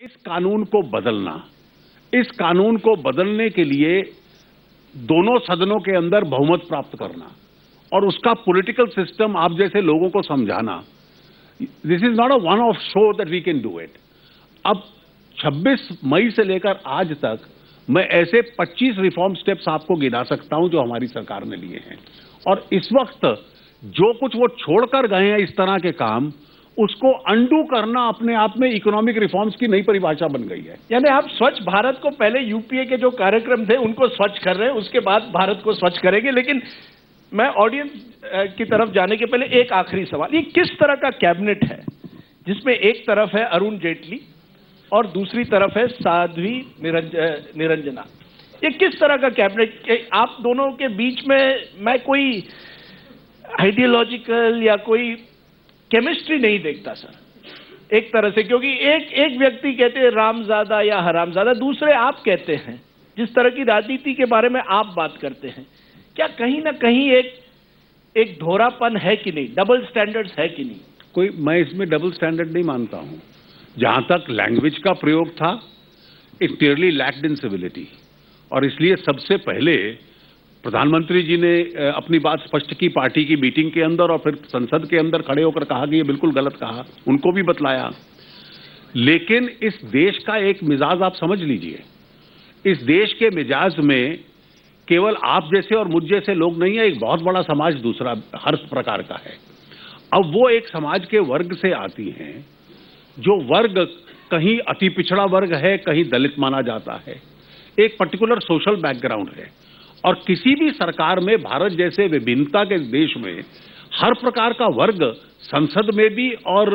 इस कानून को बदलना, इस कानून को बदलने के लिए दोनों सदनों के अंदर बहुमत प्राप्त करना और उसका पॉलिटिकल सिस्टम आप जैसे लोगों को समझाना, this is not a one off show that we can do it. अब 26 मई से लेकर आज तक मैं ऐसे 25 रिफॉर्म स्टेप्स आपको गिना सकता हूं जो हमारी सरकार ने लिए हैं, और इस वक्त जो कुछ वो छोड़कर गए हैं इस तरह के काम, उसको अंडू करना अपने आप में इकोनॉमिक रिफॉर्म्स की नई परिभाषा बन गई है। यानी आप स्वच्छ भारत को पहले यूपीए के जो कार्यक्रम थे उनको स्वच्छ कर रहे हैं, उसके बाद भारत को स्वच्छ करेंगे। लेकिन मैं ऑडियंस की तरफ जाने के पहले एक आखिरी सवाल, ये किस तरह का कैबिनेट है जिसमें एक तरफ है अरुण जेटली और दूसरी तरफ है साध्वी निरंजना? ये किस तरह का कैबिनेट? आप दोनों के बीच में मैं कोई आइडियोलॉजिकल या कोई केमिस्ट्री नहीं देखता सर, एक तरह से, क्योंकि एक व्यक्ति कहते हैं रामजादा या हरामजादा, दूसरे आप कहते हैं। जिस तरह की राजनीति के बारे में आप बात करते हैं, क्या कहीं ना कहीं एक धोरापन है कि नहीं, डबल स्टैंडर्ड्स है कि नहीं? कोई, मैं इसमें डबल स्टैंडर्ड नहीं मानता हूं। जहां तक लैंग्वेज का प्रयोग था, it clearly lacked in civility, और इसलिए सबसे पहले प्रधानमंत्री जी ने अपनी बात स्पष्ट की पार्टी की मीटिंग के अंदर, और फिर संसद के अंदर खड़े होकर कहा कि ये बिल्कुल गलत कहा, उनको भी बतलाया। लेकिन इस देश का एक मिजाज आप समझ लीजिए, इस देश के मिजाज में केवल आप जैसे और मुझ जैसे लोग नहीं है, एक बहुत बड़ा समाज दूसरा हर प्रकार का है। अब वो एक समाज के वर्ग से आती हैं, जो वर्ग कहीं अति पिछड़ा वर्ग है, कहीं दलित माना जाता है, एक पर्टिकुलर सोशल बैकग्राउंड है। और किसी भी सरकार में भारत जैसे विभिन्नता के देश में हर प्रकार का वर्ग संसद में भी और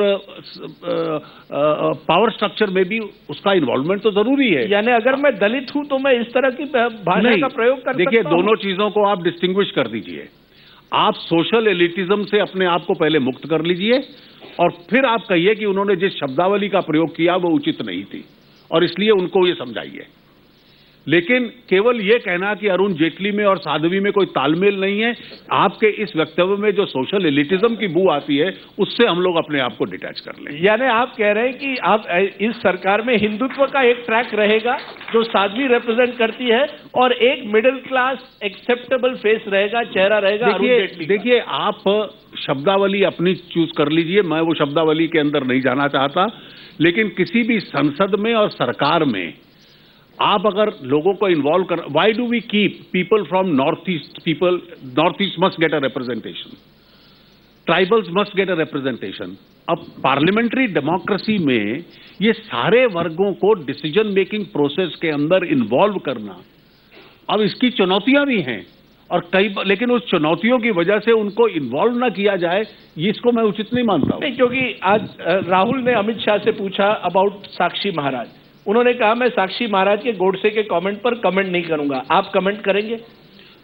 पावर स्ट्रक्चर में भी उसका इन्वॉल्वमेंट तो जरूरी है। यानी अगर मैं दलित हूं तो मैं इस तरह की भाषा का प्रयोग कर सकता हूं? देखिए, दोनों चीजों को आप डिस्टिंग्विश कर दीजिए। आप सोशल एलिटिज्म से अपने आप को पहले मुक्त कर लीजिए, और फिर आप कहिए कि उन्होंने जिस शब्दावली का प्रयोग किया वो उचित नहीं थी, और इसलिए उनको ये समझाइए। लेकिन केवल ये कहना कि अरुण जेटली में और साध्वी में कोई तालमेल नहीं है, आपके इस वक्तव्य में जो सोशल एलिटिज्म की बू आती है, उससे हम लोग अपने आप को डिटैच कर लें। यानी आप कह रहे हैं कि आप इस सरकार में हिंदुत्व का एक ट्रैक रहेगा जो साध्वी रिप्रेजेंट करती है, और एक मिडिल क्लास एक्सेप्टेबल फेस रहेगा, चेहरा रहेगा अरुण जेटली। देखिए, आप शब्दावली अपनी चूज कर लीजिए, मैं वो शब्दावली के अंदर नहीं जाना चाहता। लेकिन किसी भी संसद में और सरकार में आप अगर लोगों को इन्वॉल्व कर, why do we keep people from north east? People north east must get a representation, tribals must get a representation. अब पार्लियामेंट्री डेमोक्रेसी में ये सारे वर्गों को डिसीजन मेकिंग प्रोसेस के अंदर इन्वॉल्व करना, अब इसकी चुनौतियां भी हैं, और लेकिन उस चुनौतियों की वजह से उनको इन्वॉल्व ना किया जाए, ये इसको मैं उचित नहीं मानता हूं। क्योंकि आज राहुल ने अमित शाह से पूछा अबाउट साक्षी महाराज, उन्होंने कहा मैं साक्षी महाराज के गोडसे के कमेंट पर कमेंट नहीं करूंगा, आप कमेंट करेंगे?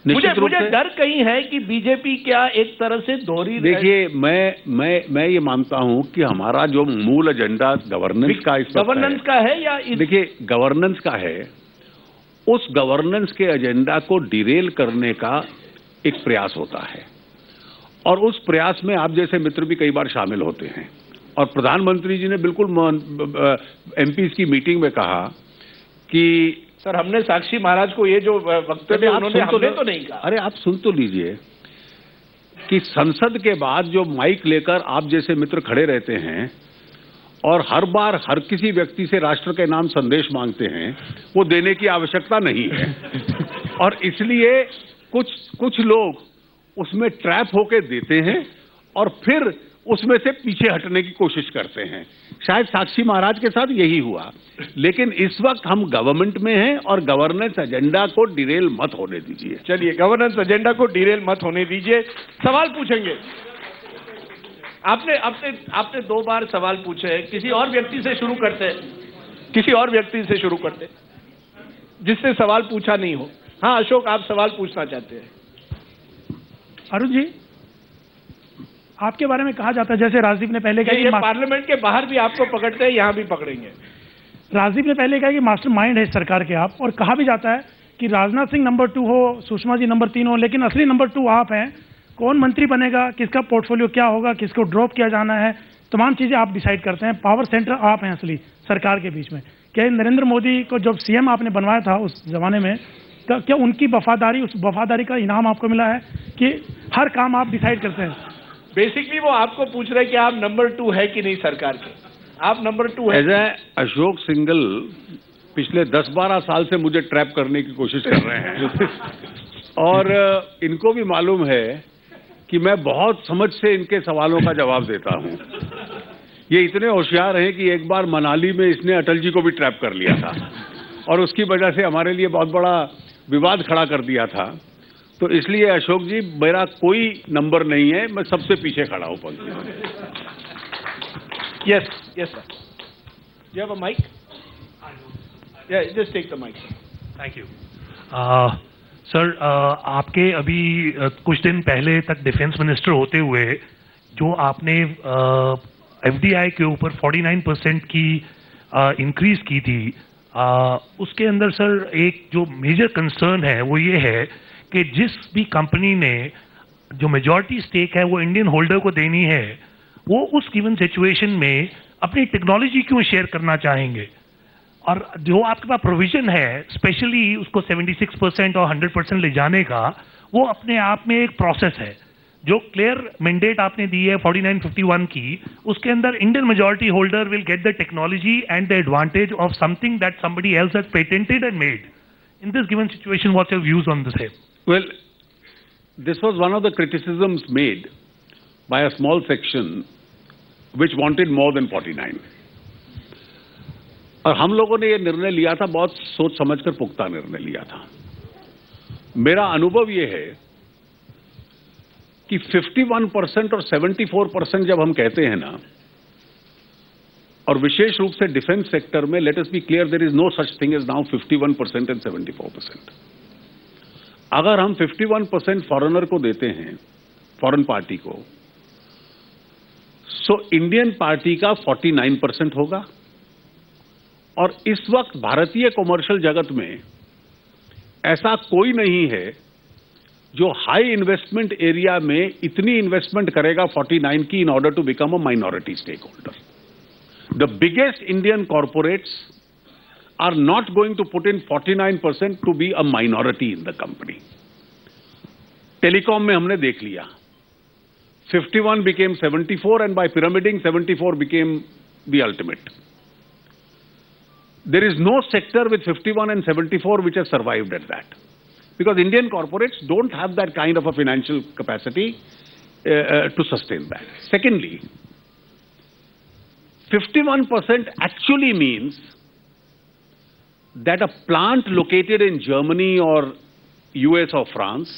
मुझे डर कहीं है कि बीजेपी क्या एक तरह से दोहरी। देखिए, मैं ये मानता हूं कि हमारा जो मूल एजेंडा गवर्नेंस का है या देखिए, गवर्नेंस का है, उस गवर्नेंस के एजेंडा को डिरेल करने का एक प्रयास होता है, और उस प्रयास में आप जैसे मित्र भी कई बार शामिल होते हैं। और प्रधानमंत्री जी ने बिल्कुल एमपीज की मीटिंग में कहा कि सर हमने साक्षी महाराज को ये जो वक्तव्य उन्होंने हमने तो नहीं कहा। अरे आप सुन तो लीजिए कि संसद के बाद जो माइक लेकर आप जैसे मित्र खड़े रहते हैं और हर बार हर किसी व्यक्ति से राष्ट्र के नाम संदेश मांगते हैं, वो देने की आवश्यकता नहीं है। और इसलिए कुछ लोग उसमें ट्रैप होके देते हैं और फिर उसमें से पीछे हटने की कोशिश करते हैं। शायद साक्षी महाराज के साथ यही हुआ। लेकिन इस वक्त हम गवर्नमेंट में हैं, और गवर्नेंस एजेंडा को डिरेल मत होने दीजिए। चलिए, गवर्नेंस एजेंडा को डिरेल मत होने दीजिए। सवाल पूछेंगे। आपने 2 बार सवाल पूछे। किसी और व्यक्ति से शुरू करते, जिससे सवाल पूछा नहीं हो। हाँ अशोक, आप सवाल पूछना चाहते हैं? अरुण जी, आपके बारे में कहा जाता है, जैसे राजदीप ने पहले कहा कि पार्लियामेंट के बाहर भी आपको पकड़ते हैं, यहां भी पकड़ेंगे। राजदीप ने पहले कहा कि मास्टरमाइंड है इस सरकार के आप, और कहा भी जाता है कि राजनाथ सिंह नंबर 2 हो, सुषमा जी नंबर 3 हो, लेकिन असली नंबर 2 आप हैं। कौन मंत्री बनेगा, किसका पोर्टफोलियो क्या होगा, किसको ड्रॉप किया जाना है, तमाम चीज़ें आप डिसाइड करते हैं, पावर सेंटर आप हैं असली सरकार के बीच में। क्या नरेंद्र मोदी को जब सीएम आपने बनवाया था उस जमाने में, तो क्या उनकी वफादारी, उस वफादारी का इनाम आपको मिला है कि हर काम आप डिसाइड करते हैं? बेसिकली वो आपको पूछ रहे हैं कि आप नंबर 2 है कि नहीं सरकार के, आप नंबर 2 है? एज ए अशोक सिंघल पिछले 10-12 साल से मुझे ट्रैप करने की कोशिश कर रहे हैं और इनको भी मालूम है कि मैं बहुत समझ से इनके सवालों का जवाब देता हूं। ये इतने होशियार हैं कि एक बार मनाली में इसने अटल जी को भी ट्रैप कर लिया था और उसकी वजह से हमारे लिए बहुत बड़ा विवाद खड़ा कर दिया था। तो इसलिए अशोक जी, मेरा कोई नंबर नहीं है, मैं सबसे पीछे खड़ा हूं पंक्ति में। Yes yes sir, you have a mic? या just take the mic. Thank you sir. आपके अभी कुछ दिन पहले तक डिफेंस मिनिस्टर होते हुए जो आपने एफडीआई के ऊपर 49% की इंक्रीज की थी, उसके अंदर सर एक जो मेजर कंसर्न है वो ये है कि जिस भी कंपनी ने जो मेजॉरिटी स्टेक है वो इंडियन होल्डर को देनी है, वो उस गिवन सिचुएशन में अपनी टेक्नोलॉजी क्यों शेयर करना चाहेंगे? और जो आपके पास प्रोविजन है स्पेशली उसको 76% और 100% ले जाने का, वो अपने आप में एक प्रोसेस है। जो क्लियर मैंडेट आपने दी है 4951 की, उसके अंदर Indian majority holder will get the technology and the advantage of something that somebody else has patented and made. In this given situation, what's your views on this? Well, this was one of the criticisms made by a small section which wanted more than 49. और हम लोगों ने ये निर्णय लिया था, बहुत सोच समझकर पुख्ता निर्णय लिया था। मेरा अनुभव ये है कि 51% और 74% जब हम कहते हैं ना, और विशेष रूप से डिफेंस सेक्टर में, let us be clear, there is no such thing as now 51% and 74%। अगर हम 51% फॉरेनर को देते हैं, फॉरेन पार्टी को, सो इंडियन पार्टी का 49% होगा। और इस वक्त भारतीय कॉमर्शियल जगत में ऐसा कोई नहीं है जो हाई इन्वेस्टमेंट एरिया में इतनी इन्वेस्टमेंट करेगा 49 की in order to become a minority stake holder. The biggest Indian corporates are not going to put in 49% to be a minority in the company. Telecom में हमने देख लिया, 51 became 74 and by pyramiding 74 became the ultimate. There is no sector with 51 and 74 which has survived at that, because Indian corporates don't have that kind of a financial capacity to sustain that. Secondly, 51% actually means that a plant located in Germany or US or France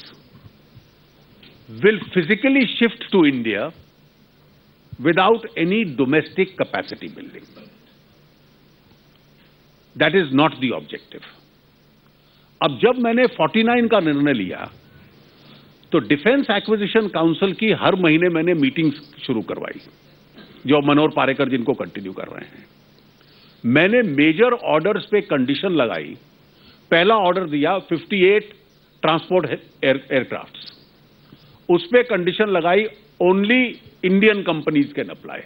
will physically shift to India without any domestic capacity building. That is not the objective. अब जब मैंने 49 का निर्णय लिया तो defence acquisition council की हर महीने मैंने मीटिंग्स शुरू करवाई, जो मनोहर पारेकर जिनको कंटिन्यू कर रहे हैं। मैंने मेजर ऑर्डर्स पे कंडीशन लगाई। पहला ऑर्डर दिया 58 ट्रांसपोर्ट एयरक्राफ्ट्स, उस पे कंडीशन लगाई only Indian companies can apply.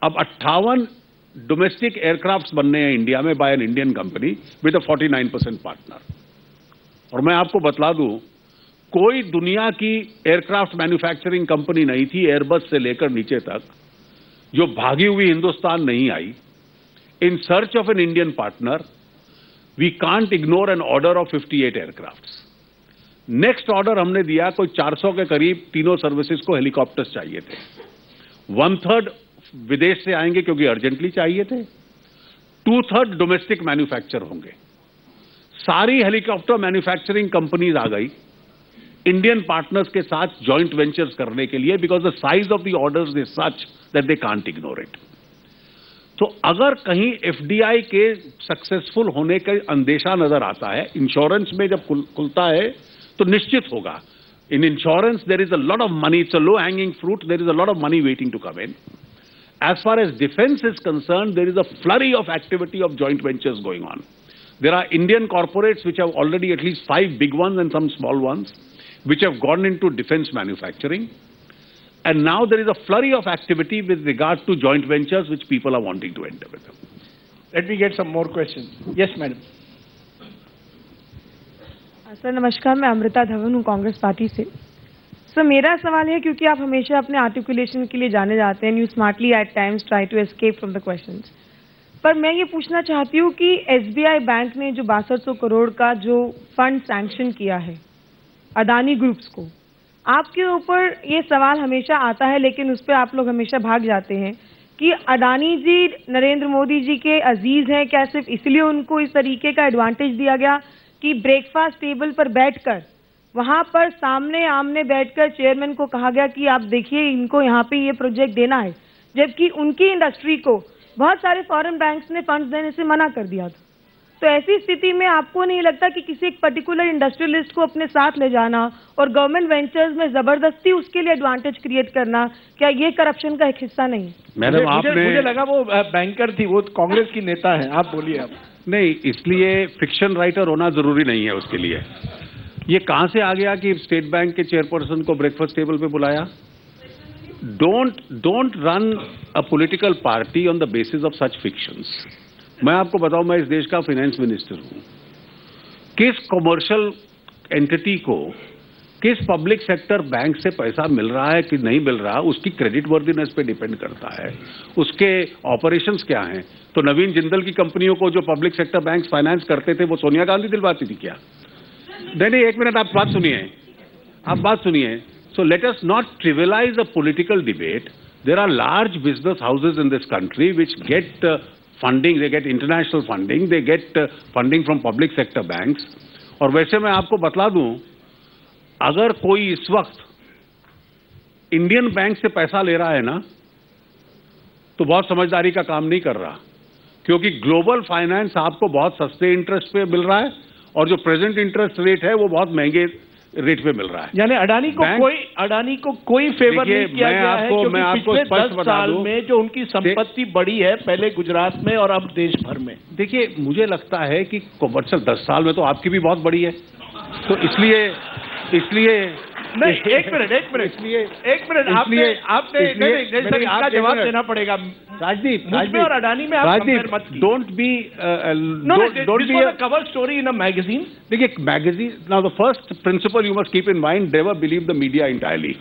अब 58 डोमेस्टिक एयरक्राफ्ट्स बनने हैं इंडिया में by an Indian company with a 49% partner. और मैं आपको बतला दूं, कोई दुनिया की एयरक्राफ्ट मैन्युफैक्चरिंग कंपनी नहीं थी, एयरबस से लेकर नीचे तक, जो भागी हुई हिंदुस्तान नहीं आई। In search of an Indian partner, we can't ignore an order of 58 aircrafts. Next order हमने दिया, कोई 400 के करीब तीनों सर्विसेज को हेलीकॉप्टर्स चाहिए थे। 1/3 विदेश से आएंगे क्योंकि अर्जेंटली चाहिए थे, 2/3 डोमेस्टिक मैन्युफैक्चर होंगे। सारी हेलीकॉप्टर मैन्युफैक्चरिंग कंपनीज आ गई इंडियन पार्टनर्स के साथ जॉइंट वेंचर्स करने के लिए, because the size of the orders is such that they can't ignore it. तो अगर कहीं एफडीआई के सक्सेसफुल होने का अंदेशा नजर आता है, इंश्योरेंस में जब खुलता है तो निश्चित होगा। In insurance there is a lot of money, it's a low hanging fruit, there is a lot of money waiting to come in. As far as defense is concerned, there is a flurry of activity of joint ventures going on. There are Indian corporates which have already at least 5 big ones and some small ones which have gone into defense manufacturing. And now there is a flurry of activity with regard to joint ventures which people are wanting to enter with them. Let me get some more questions. Yes, madam. Sir नमस्कार, मैं अमृता धवन हूँ Congress party से। Sir मेरा सवाल है, क्योंकि आप हमेशा अपने आर्टिकुलेशन के लिए जाने जाते हैं, you smartly at times try to escape from the questions, पर मैं ये पूछना चाहती हूँ कि एसबीआई बैंक ने जो 6200 करोड़ का जो फंड सैंक्शन किया है अदानी ग्रुप्स को, आपके ऊपर ये सवाल हमेशा आता है, लेकिन उस पर आप लोग हमेशा भाग जाते हैं कि अडानी जी नरेंद्र मोदी जी के अजीज हैं क्या, सिर्फ इसलिए उनको इस तरीके का एडवांटेज दिया गया कि ब्रेकफास्ट टेबल पर बैठकर वहां पर सामने आमने बैठकर चेयरमैन को कहा गया कि आप देखिए इनको यहाँ पे ये प्रोजेक्ट देना है, जबकि उनकी इंडस्ट्री को बहुत सारे फॉरेन बैंक्स ने फंड्स देने से मना कर दिया था। तो ऐसी स्थिति में आपको नहीं लगता कि किसी एक पर्टिकुलर इंडस्ट्रियलिस्ट को अपने साथ ले जाना और गवर्नमेंट वेंचर्स में जबरदस्ती उसके लिए एडवांटेज क्रिएट करना, क्या ये करप्शन का एक हिस्सा नहीं? मैडम आपने, मुझे लगा वो बैंकर थी, वो कांग्रेस की नेता है। आप बोलिए। आप नहीं, इसलिए फिक्शन राइटर होना जरूरी नहीं है उसके लिए। ये कहां से आ गया कि स्टेट बैंक के चेयरपर्सन को ब्रेकफास्ट टेबल पे बुलाया? Don't run a political party on the basis of such fictions. मैं आपको बताऊं, मैं इस देश का फाइनेंस मिनिस्टर हूं। किस कमर्शियल एंटिटी को किस पब्लिक सेक्टर बैंक से पैसा मिल रहा है कि नहीं मिल रहा, उसकी क्रेडिट वर्दीनेस पे डिपेंड करता है, उसके ऑपरेशंस क्या हैं। तो नवीन जिंदल की कंपनियों को जो पब्लिक सेक्टर बैंक फाइनेंस करते थे वो सोनिया गांधी दिलवाती थी क्या? नहीं, एक मिनट, आप बात सुनिए। So let us not trivialise a political debate. There are large business houses in this country which get funding, they get international funding, they get funding from public sector banks. और वैसे मैं आपको बतला दूं, अगर कोई इस वक्त इंडियन बैंक से पैसा ले रहा है ना, तो बहुत समझदारी का काम नहीं कर रहा, क्योंकि ग्लोबल फाइनेंस आपको बहुत सस्ते इंटरेस्ट पे मिल रहा है और जो प्रेजेंट इंटरेस्ट रेट है वो बहुत महंगे रेट पे मिल रहा है। यानी अडानी को कोई फेवर नहीं किया गया है, क्योंकि पिछले 10 साल में जो उनकी संपत्ति बढ़ी है, पहले गुजरात में और अब देश भर में। देखिए, मुझे लगता है कि कमर्शियल 10 साल में तो आपकी भी बहुत बड़ी है, तो इसलिए नहीं, एक मिनट आपने इसका जवाब देना पड़ेगा। राजदीप और अडानी में आप कंपेयर मत कीजिए। Don't be a cover story in a magazine. देखिए, magazine, now the first principle you must keep in mind, never believe the media entirely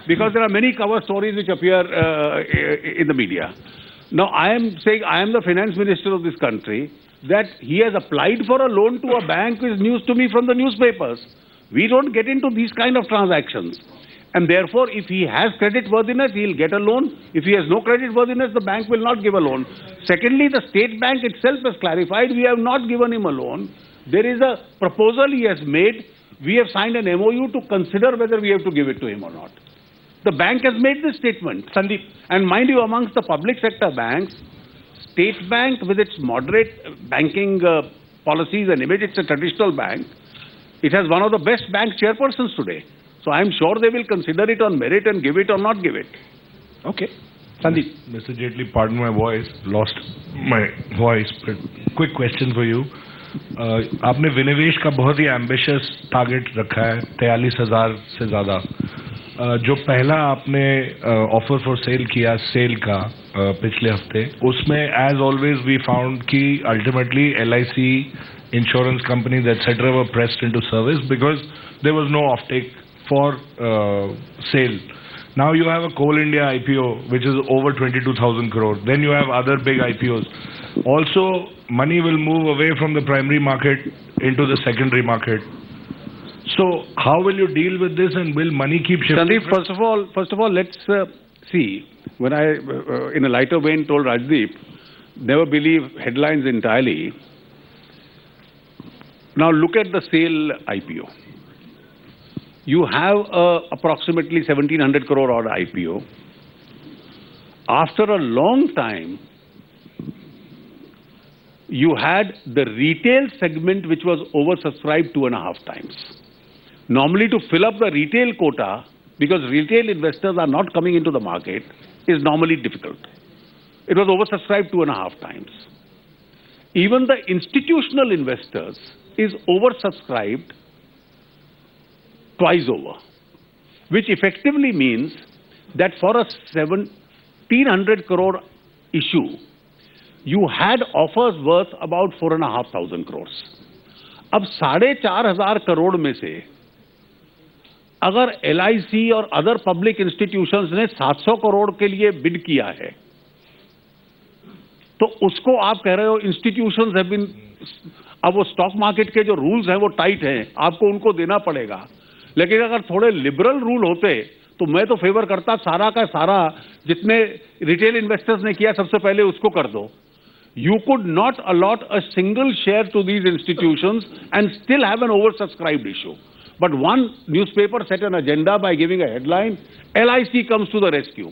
because there are many cover stories which appear in the media. Now I am saying, I am the finance minister of this country, that he has applied for a loan to a bank is news to me from the newspapers. We don't get into these kind of transactions. And therefore, if he has credit worthiness, he'll get a loan. If he has no credit worthiness, the bank will not give a loan. Secondly, the state bank itself has clarified, we have not given him a loan. There is a proposal he has made. We have signed an MOU to consider whether we have to give it to him or not. The bank has made this statement. Sandeep. And mind you, amongst the public sector banks, State Bank, with its moderate banking policies and image, it's a traditional bank. It has one of the best bank chairpersons today. So I am sure they will consider it on merit and give it or not give it. Okay. Sandeep. Mr. Jaitley, pardon my voice, lost my voice, but quick question for you. आपने विनिवेश का बहुत ही ambitious target रखा है, 43,000 से ज़्यादा। जो पहला आपने ऑफर फॉर सेल किया सेल का पिछले हफ्ते, उसमें एज ऑलवेज वी फाउंड कि ultimately LIC insurance companies etc. were pressed into service because there was no offtake for sale. Now you have a Coal India IPO which is over 22,000 crore. Then you have other big IPOs. Also, money will move away from the primary market into the secondary market. So, how will you deal with this, and will money keep shifting? Sandeep, first of all, let's see. When I, in a lighter vein, told Rajdeep, never believe headlines entirely. Now look at the SAIL IPO. You have approximately 1,700 crore odd IPO. After a long time, you had the retail segment which was oversubscribed 2.5 times. Normally to fill up the retail quota, because retail investors are not coming into the market, is normally difficult. It was oversubscribed 2.5 times. Even the institutional investors is oversubscribed twice over. which effectively means that for a 1,700 crore issue, you had offers worth about 4,500 crores. अब 4,500 करोड़ में से अगर LIC और other public institutions ने 700 करोड़ के लिए bid किया है, तो उसको आप कह रहे हो इंस्टीट्यूशंस हैव बीन, अब वो स्टॉक मार्केट के जो रूल्स हैं वो टाइट हैं, आपको उनको देना पड़ेगा। लेकिन अगर थोड़े लिबरल रूल होते तो मैं तो फेवर करता सारा का सारा जितने रिटेल इन्वेस्टर्स ने किया सबसे पहले उसको कर दो। You could not allot a single share to these institutions and still have an oversubscribed issue. But one newspaper set an agenda by giving a headline, LIC comes to the rescue.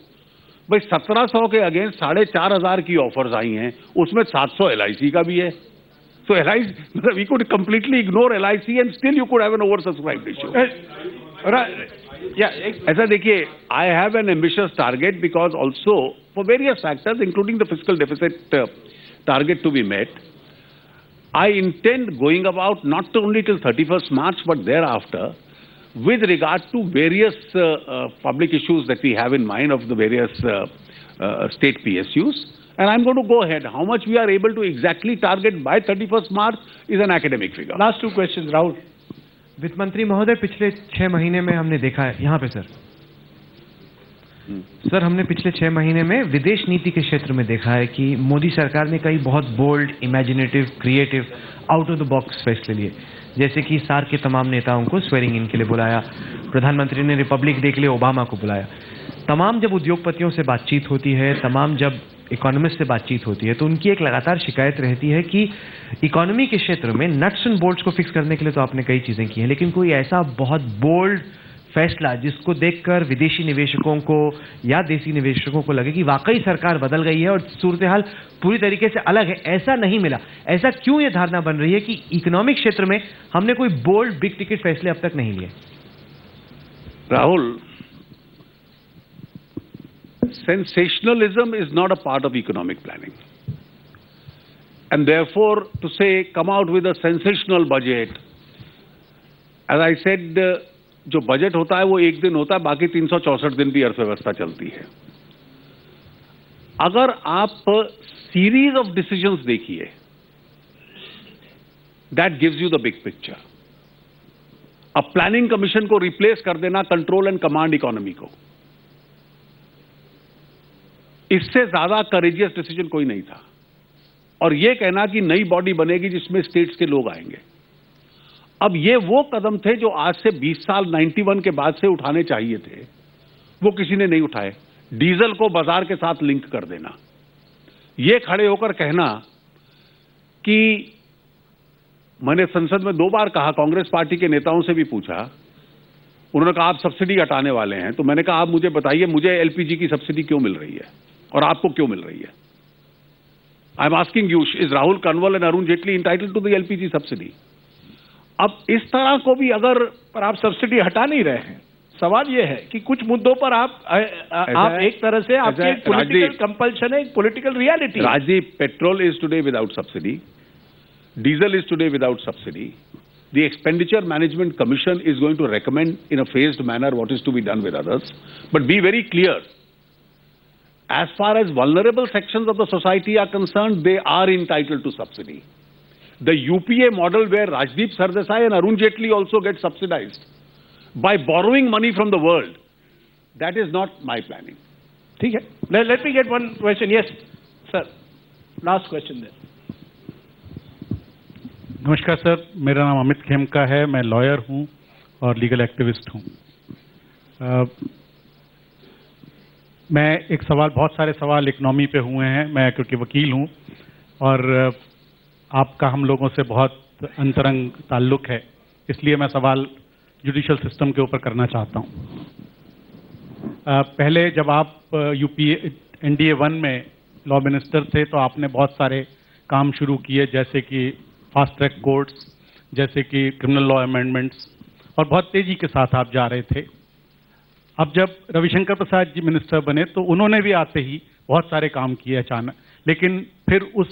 भाई 1700 के against 4,500 की offers आई हैं, उसमें 700 LIC का भी है। So LIC, we could completely ignore LIC and still you could have an oversubscribed issue. ऐसा देखिए, I have an ambitious target because also for various factors, including the fiscal deficit target to be met, I intend going about not only till 31st March but thereafter with regard to various public issues that we have in mind of the various state PSUs, and I'm going to go ahead. How much we are able to exactly target by 31st March is an academic figure. Last two questions, Rahul. वित्त मंत्री महोदय, पिछले 6 महीने में हमने देखा है, यहाँ पे सर हमने पिछले 6 महीने में विदेश नीति के क्षेत्र में देखा है कि मोदी सरकार ने कई बहुत bold, imaginative, creative, out of the box फैसले लिए, जैसे कि सार्क के तमाम नेताओं को स्वेरिंग इन के लिए बुलाया, प्रधानमंत्री ने रिपब्लिक डे के लिए ओबामा को बुलाया। तमाम जब उद्योगपतियों से बातचीत होती है, तमाम जब इकोनॉमिस्ट से बातचीत होती है, तो उनकी एक लगातार शिकायत रहती है कि इकोनॉमी के क्षेत्र में नट्स एंड बोल्ट्स को फिक्स करने के लिए तो आपने कई चीज़ें की हैं, लेकिन कोई ऐसा बहुत बोल्ड फैसला जिसको देखकर विदेशी निवेशकों को या देसी निवेशकों को लगे कि वाकई सरकार बदल गई है और सूरत हाल पूरी तरीके से अलग है, ऐसा नहीं मिला। ऐसा क्यों ये धारणा बन रही है कि इकोनॉमिक क्षेत्र में हमने कोई बोल्ड बिग टिकट फैसले अब तक नहीं लिए? Rahul, sensationalism is not a part of economic planning, and therefore to say come out with a sensational budget, as I said, जो बजट होता है वो एक दिन होता है, बाकी 364 दिन भी अर्थव्यवस्था चलती है। अगर आप सीरीज ऑफ डिसीजंस देखिए, that gives you the big picture. अब प्लानिंग कमीशन को रिप्लेस कर देना कंट्रोल एंड कमांड इकोनॉमी को, इससे ज्यादा करेजियस डिसीजन कोई नहीं था। और यह कहना कि नई बॉडी बनेगी जिसमें स्टेट्स के लोग आएंगे, अब ये वो कदम थे जो आज से 20 साल 91 के बाद से उठाने चाहिए थे, वो किसी ने नहीं उठाए। डीजल को बाजार के साथ लिंक कर देना, ये खड़े होकर कहना कि मैंने संसद में 2 बार कहा, कांग्रेस पार्टी के नेताओं से भी पूछा, उन्होंने कहा आप सब्सिडी हटाने वाले हैं, तो मैंने कहा आप मुझे बताइए मुझे एलपीजी की सब्सिडी क्यों मिल रही है और आपको क्यों मिल रही है? I am asking you, is Rahul Kanwal and Arun Jaitley entitled to the LPG subsidy? अब इस तरह को भी अगर, पर आप सब्सिडी हटा नहीं रहे हैं। सवाल यह है कि कुछ मुद्दों पर आप एक तरह से आपके पॉलिटिकल कंपल्शन है, political reality. Rajdeep, petrol is today without subsidy, diesel is today without subsidy. The Expenditure Management Commission is going to recommend in a phased manner what is to be done with others. But be very clear, as far as vulnerable sections of the society are concerned, they are entitled to subsidy. The UPA model where Rajdeep Sardesai and Arun Jaitley also get subsidized by borrowing money from the world, that is not my planning. ठीक है, let me get one question. Yes, sir. Last question there. नमस्कार sir, मेरा नाम अमित खेमका है, मैं lawyer हूं और legal activist हूं। मैं एक सवाल, बहुत सारे सवाल इकनॉमी पे हुए हैं, मैं क्योंकि वकील हूं और आपका हम लोगों से बहुत अंतरंग ताल्लुक है, इसलिए मैं सवाल जुडिशल सिस्टम के ऊपर करना चाहता हूं। पहले जब आप यूपीए NDA 1 में लॉ मिनिस्टर थे तो आपने बहुत सारे काम शुरू किए, जैसे कि फास्ट ट्रैक कोर्ट्स, जैसे कि क्रिमिनल लॉ अमेंडमेंट्स, और बहुत तेजी के साथ आप जा रहे थे। अब जब रविशंकर प्रसाद जी मिनिस्टर बने तो उन्होंने भी आते ही बहुत सारे काम किए अचानक, लेकिन फिर उस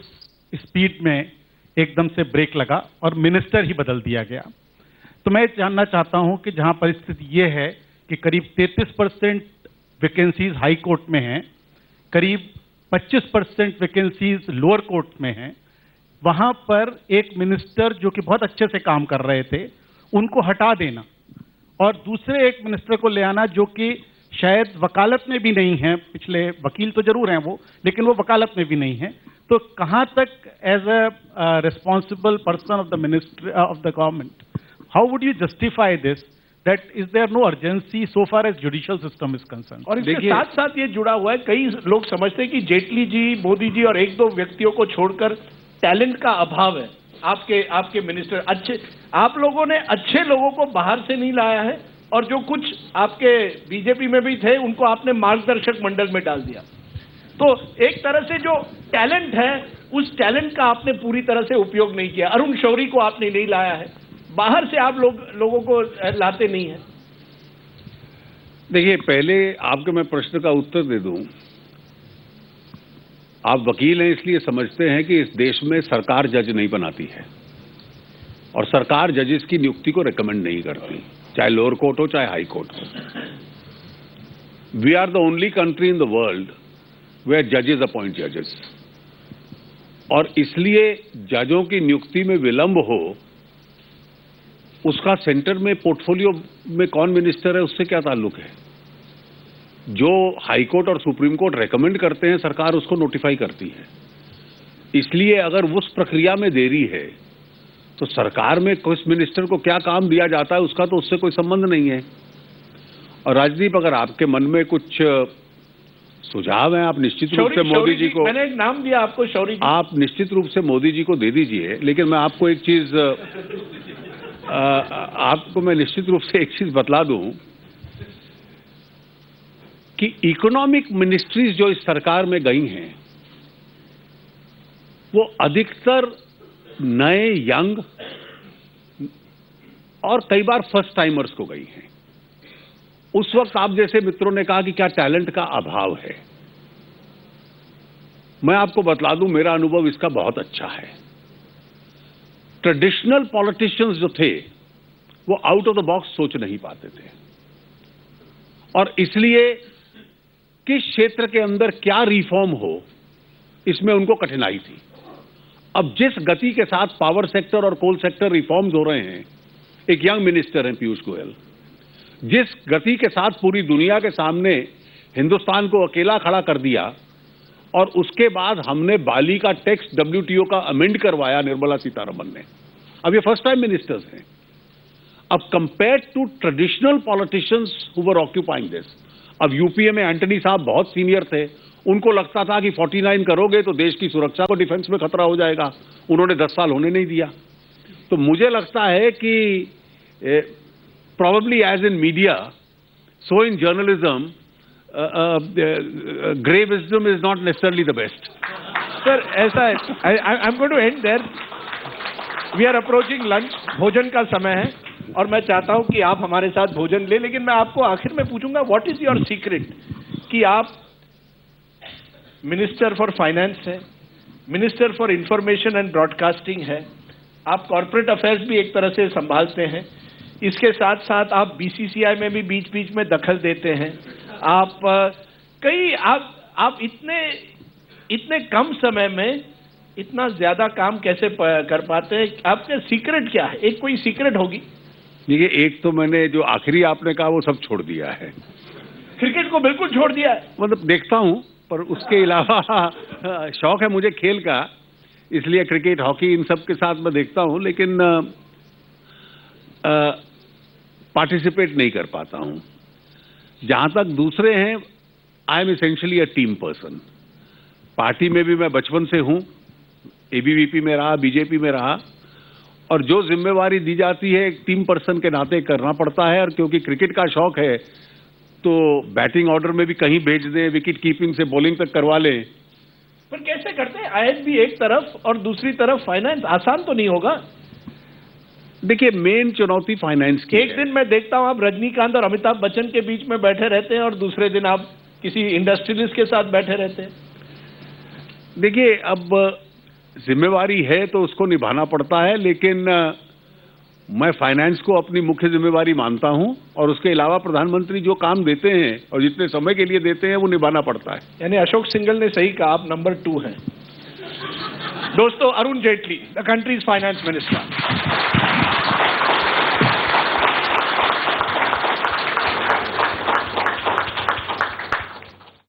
स्पीड में एकदम से ब्रेक लगा और मिनिस्टर ही बदल दिया गया। तो मैं जानना चाहता हूं कि जहां परिस्थिति ये है कि करीब 33% वैकेंसीज हाई कोर्ट में हैं, करीब 25% वैकेंसीज लोअर कोर्ट में हैं, वहां पर एक मिनिस्टर जो कि बहुत अच्छे से काम कर रहे थे उनको हटा देना और दूसरे एक मिनिस्टर को ले आना जो कि शायद वकालत में भी नहीं है, पिछले वकील तो जरूर हैं वो, लेकिन वो वकालत में भी नहीं है, तो कहां तक as a responsible person of the ministry of the government, how would you justify this that is there no urgency so far as judicial system is concerned? और इसके साथ साथ ये जुड़ा हुआ है, कई लोग समझते हैं कि जेटली जी, मोदी जी और एक दो व्यक्तियों को छोड़कर टैलेंट का अभाव है आपके मिनिस्टर। अच्छे आप लोगों ने अच्छे लोगों को बाहर से नहीं लाया है और जो कुछ आपके बीजेपी में भी थे उनको आपने मार्गदर्शक मंडल में डाल दिया। तो एक तरह से जो टैलेंट है उस टैलेंट का आपने पूरी तरह से उपयोग नहीं किया। अरुण शौरी को आपने नहीं लाया है, बाहर से आप लोगों को लाते नहीं है। देखिए, पहले आपके मैं प्रश्न का उत्तर दे दूं। आप वकील हैं इसलिए समझते हैं कि इस देश में सरकार जज नहीं बनाती है और सरकार जजेस की नियुक्ति को रेकमेंड नहीं करती, चाहे लोअर कोर्ट हो चाहे हाई कोर्ट हो। We are the only country in the world where जजेस अपॉइंट जजेस, और इसलिए जजों की नियुक्ति में विलंब हो उसका सेंटर में पोर्टफोलियो में कौन मिनिस्टर है उससे क्या ताल्लुक है। जो हाई कोर्ट और सुप्रीम कोर्ट रेकमेंड करते हैं सरकार उसको नोटिफाई करती है। इसलिए अगर उस प्रक्रिया में देरी है तो सरकार में किस मिनिस्टर को क्या काम दिया जाता है उसका तो उससे कोई संबंध नहीं है। और राजदीप, अगर आपके मन में कुछ सुझाव हैं आप निश्चित रूप से मोदी जी को, मैंने एक नाम दिया आपको, शौरी जी, आप निश्चित रूप से मोदी जी को दे दीजिए। लेकिन मैं आपको एक चीज आपको मैं निश्चित रूप से एक चीज बतला दूं कि इकोनॉमिक मिनिस्ट्रीज जो इस सरकार में गई हैं वो अधिकतर नए, यंग और कई बार फर्स्ट टाइमर्स को गई हैं। उस वक्त आप जैसे मित्रों ने कहा कि क्या टैलेंट का अभाव है, मैं आपको बतला दूं मेरा अनुभव इसका बहुत अच्छा है। ट्रेडिशनल पॉलिटिशियंस जो थे वो आउट ऑफ द बॉक्स सोच नहीं पाते थे और इसलिए किस क्षेत्र के अंदर क्या रिफॉर्म हो इसमें उनको कठिनाई थी। अब जिस गति के साथ पावर सेक्टर और कोल सेक्टर रिफॉर्म्स हो रहे हैं, एक यंग मिनिस्टर हैं पीयूष गोयल, जिस गति के साथ पूरी दुनिया के सामने हिंदुस्तान को अकेला खड़ा कर दिया और उसके बाद हमने बाली का टेक्स्ट WTO का अमेंड करवाया निर्मला सीतारमन ने, अब ये फर्स्ट टाइम मिनिस्टर्स हैं। अब compare to traditional politicians who were occupying this, अब यूपीए में एंटनी साहब बहुत सीनियर थे, उनको लगता था कि 49 करोगे तो देश की सुरक्षा को डिफेंस में खतरा हो जाएगा, उन्होंने 10 साल होने नहीं दिया। तो मुझे लगता है कि probably as in media, so in journalism, grey wisdom is not necessarily the best. Sir, ऐसा है, I'm going to end there. We are approaching lunch, भोजन का समय है और मैं चाहता हूं कि आप हमारे साथ भोजन ले, लेकिन मैं आपको आखिर में पूछूंगा व्हाट इज योर सीक्रेट, कि आप मिनिस्टर फॉर फाइनेंस है, minister for information and broadcasting है, आप कॉर्पोरेट अफेयर्स भी एक तरह से संभालते हैं, इसके साथ साथ आप BCCI में भी बीच बीच में दखल देते हैं, आप इतने कम समय में इतना ज्यादा काम कैसे कर पाते हैं? आपके सीक्रेट क्या है? एक कोई सीक्रेट होगी। देखिए, एक तो मैंने जो आखिरी आपने कहा वो सब छोड़ दिया है, क्रिकेट को बिल्कुल छोड़ दिया है। मतलब देखता हूं पर उसके अलावा शौक है मुझे खेल का, इसलिए क्रिकेट, हॉकी इन सब के साथ मैं देखता हूं, लेकिन पार्टिसिपेट नहीं कर पाता हूं। जहां तक दूसरे हैं, I am essentially a team person. Party में भी मैं बचपन से हूं, ABVP में रहा, BJP में रहा, और जो जिम्मेवारी दी जाती है एक टीम पर्सन के नाते करना पड़ता है। और क्योंकि क्रिकेट का शौक है तो बैटिंग ऑर्डर में भी कहीं भेज दें, विकेट कीपिंग से बॉलिंग तक करवा लें। पर कैसे करते हैं? ISB एक तरफ और दूसरी तरफ फाइनेंस, आसान तो नहीं होगा। देखिए, मेन चुनौती फाइनेंस की एक दिन मैं देखता हूं आप रजनीकांत और अमिताभ बच्चन के बीच में बैठे रहते हैं और दूसरे दिन आप किसी इंडस्ट्रियलिस्ट के साथ बैठे रहते हैं। देखिए, अब जिम्मेवारी है तो उसको निभाना पड़ता है, लेकिन मैं फाइनेंस को अपनी मुख्य जिम्मेवारी मानता हूं और उसके अलावा प्रधानमंत्री जो काम देते हैं और जितने समय के लिए देते हैं वो निभाना पड़ता है। यानी अशोक सिंघल ने सही कहा, आप नंबर 2 हैं। दोस्तों, Arun Jaitley, the countries finance minister.